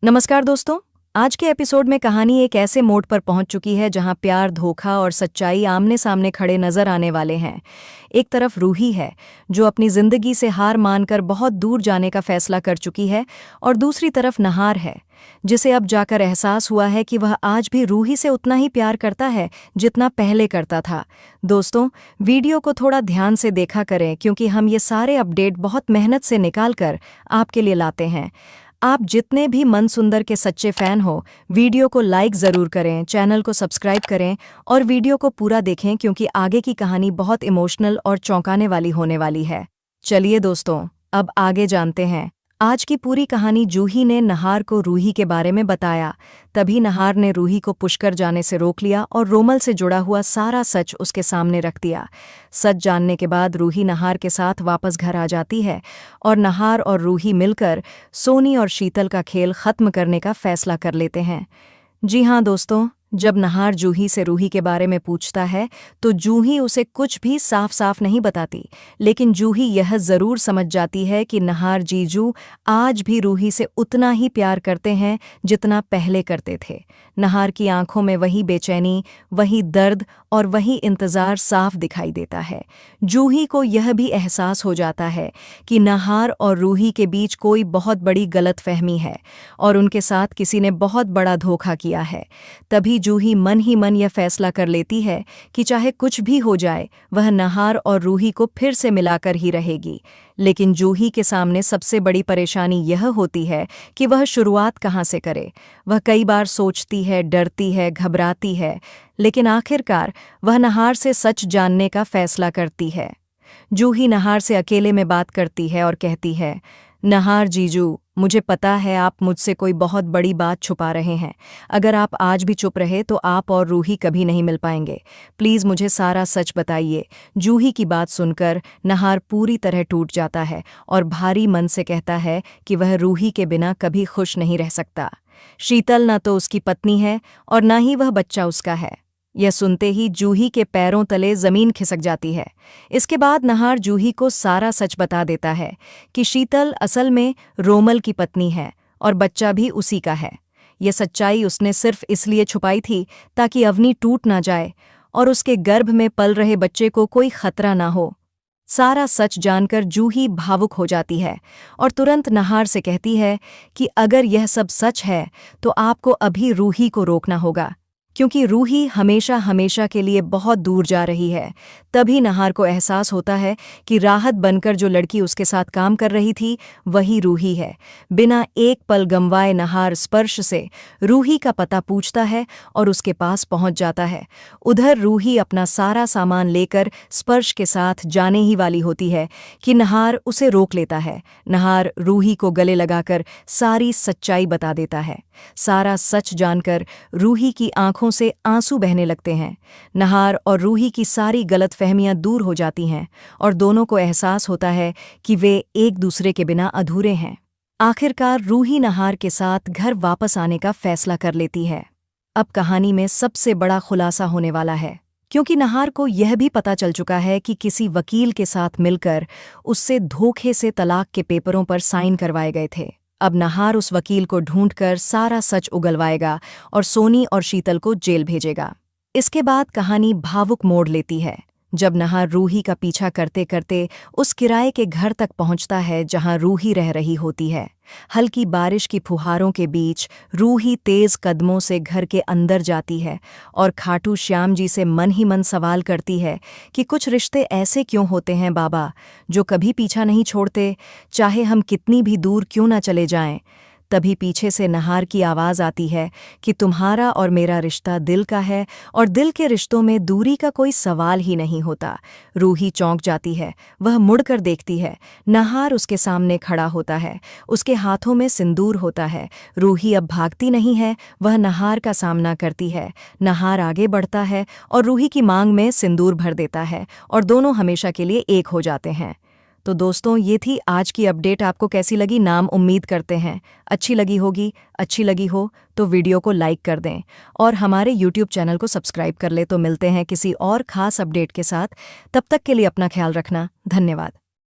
नमस्कार दोस्तों। आज के एपिसोड में कहानी एक ऐसे मोड़ पर पहुंच चुकी है जहां प्यार, धोखा और सच्चाई आमने सामने खड़े नजर आने वाले हैं। एक तरफ रूही है जो अपनी जिंदगी से हार मानकर बहुत दूर जाने का फैसला कर चुकी है, और दूसरी तरफ नहार है जिसे अब जाकर एहसास हुआ है कि वह आज भी रूही से उतना ही प्यार करता है जितना पहले करता था। दोस्तों, वीडियो को थोड़ा ध्यान से देखा करें क्योंकि हम ये सारे अपडेट बहुत मेहनत से निकाल कर आपके लिए लाते हैं। आप जितने भी मन सुंदर के सच्चे फैन हो, वीडियो को लाइक ज़रूर करें, चैनल को सब्सक्राइब करें और वीडियो को पूरा देखें क्योंकि आगे की कहानी बहुत इमोशनल और चौंकाने वाली होने वाली है। चलिए दोस्तों, अब आगे जानते हैं। आज की पूरी कहानी। जूही ने नहार को रूही के बारे में बताया। तभी नहार ने रूही को पुष्कर जाने से रोक लिया और रोमल से जुड़ा हुआ सारा सच उसके सामने रख दिया। सच जानने के बाद रूही नहार के साथ वापस घर आ जाती है और नहार और रूही मिलकर सोनी और शीतल का खेल खत्म करने का फैसला कर लेते हैं। जी हाँ दोस्तों, जब नहार जूही से रूही के बारे में पूछता है तो जूही उसे कुछ भी साफ साफ नहीं बताती, लेकिन जूही यह जरूर समझ जाती है कि नहार जीजू आज भी रूही से उतना ही प्यार करते हैं जितना पहले करते थे। नहार की आंखों में वही बेचैनी, वही दर्द और वही इंतजार साफ दिखाई देता है। जूही को यह भी एहसास हो जाता है कि नहार और रूही के बीच कोई बहुत बड़ी गलतफहमी है और उनके साथ किसी ने बहुत बड़ा धोखा किया है। तभी जूही मन ही मन यह फैसला कर लेती है कि चाहे कुछ भी हो जाए, वह नहार और रूही को फिर से मिलाकर ही रहेगी। लेकिन जूही के सामने सबसे बड़ी परेशानी यह होती है कि वह शुरुआत कहाँ से करे। वह कई बार सोचती है, डरती है, घबराती है, लेकिन आखिरकार वह नहार से सच जानने का फैसला करती है। जूही नहार से अकेले में बात करती है और कहती है, नहार जीजू, मुझे पता है आप मुझसे कोई बहुत बड़ी बात छुपा रहे हैं। अगर आप आज भी चुप रहे तो आप और रूही कभी नहीं मिल पाएंगे। प्लीज़ मुझे सारा सच बताइए। जूही की बात सुनकर नहार पूरी तरह टूट जाता है और भारी मन से कहता है कि वह रूही के बिना कभी खुश नहीं रह सकता। शीतल न तो उसकी पत्नी है और न ही वह बच्चा उसका है। यह सुनते ही जूही के पैरों तले जमीन खिसक जाती है। इसके बाद नहार जूही को सारा सच बता देता है कि शीतल असल में रोमल की पत्नी है और बच्चा भी उसी का है। यह सच्चाई उसने सिर्फ इसलिए छुपाई थी ताकि अवनी टूट ना जाए और उसके गर्भ में पल रहे बच्चे को कोई खतरा ना हो। सारा सच जानकर जूही भावुक हो जाती है और तुरंत नहार से कहती है कि अगर यह सब सच है तो आपको अभी रूही को रोकना होगा, क्योंकि रूही हमेशा हमेशा के लिए बहुत दूर जा रही है। तभी नहार को एहसास होता है कि राहत बनकर जो लड़की उसके साथ काम कर रही थी वही रूही है। बिना एक पल गंवाए नहार स्पर्श से रूही का पता पूछता है और उसके पास पहुंच जाता है। उधर रूही अपना सारा सामान लेकर स्पर्श के साथ जाने ही वाली होती है कि नहार उसे रोक लेता है। नहार रूही को गले लगाकर सारी सच्चाई बता देता है। सारा सच जानकर रूही की आंखों से आंसू बहने लगते हैं। नहार और रूही की सारी गलतफहमियां दूर हो जाती हैं और दोनों को एहसास होता है कि वे एक दूसरे के बिना अधूरे हैं। आखिरकार रूही नहार के साथ घर वापस आने का फैसला कर लेती है। अब कहानी में सबसे बड़ा खुलासा होने वाला है, क्योंकि नहार को यह भी पता चल चुका है कि किसी वकील के साथ मिलकर उससे धोखे से तलाक के पेपरों पर साइन करवाए गए थे। अब नहार उस वकील को ढूंढकर सारा सच उगलवाएगा और सोनी और शीतल को जेल भेजेगा। इसके बाद कहानी भावुक मोड़ लेती है जब नहार रूही का पीछा करते करते उस किराए के घर तक पहुंचता है जहां रूही रह रही होती है। हल्की बारिश की फुहारों के बीच रूही तेज कदमों से घर के अंदर जाती है और खाटू श्याम जी से मन ही मन सवाल करती है कि कुछ रिश्ते ऐसे क्यों होते हैं बाबा, जो कभी पीछा नहीं छोड़ते, चाहे हम कितनी भी दूर क्यों ना चले जाएं। तभी पीछे से नहार की आवाज़ आती है कि तुम्हारा और मेरा रिश्ता दिल का है और दिल के रिश्तों में दूरी का कोई सवाल ही नहीं होता। रूही चौंक जाती है। वह मुड़कर देखती है। नहार उसके सामने खड़ा होता है। उसके हाथों में सिंदूर होता है। रूही अब भागती नहीं है, वह नहार का सामना करती है। नहार आगे बढ़ता है और रूही की मांग में सिंदूर भर देता है और दोनों हमेशा के लिए एक हो जाते हैं। तो दोस्तों, ये थी आज की अपडेट। आपको कैसी लगी नाम उम्मीद करते हैं अच्छी लगी होगी। अच्छी लगी हो तो वीडियो को लाइक कर दें और हमारे YouTube चैनल को सब्सक्राइब कर ले। तो मिलते हैं किसी और खास अपडेट के साथ। तब तक के लिए अपना ख्याल रखना। धन्यवाद।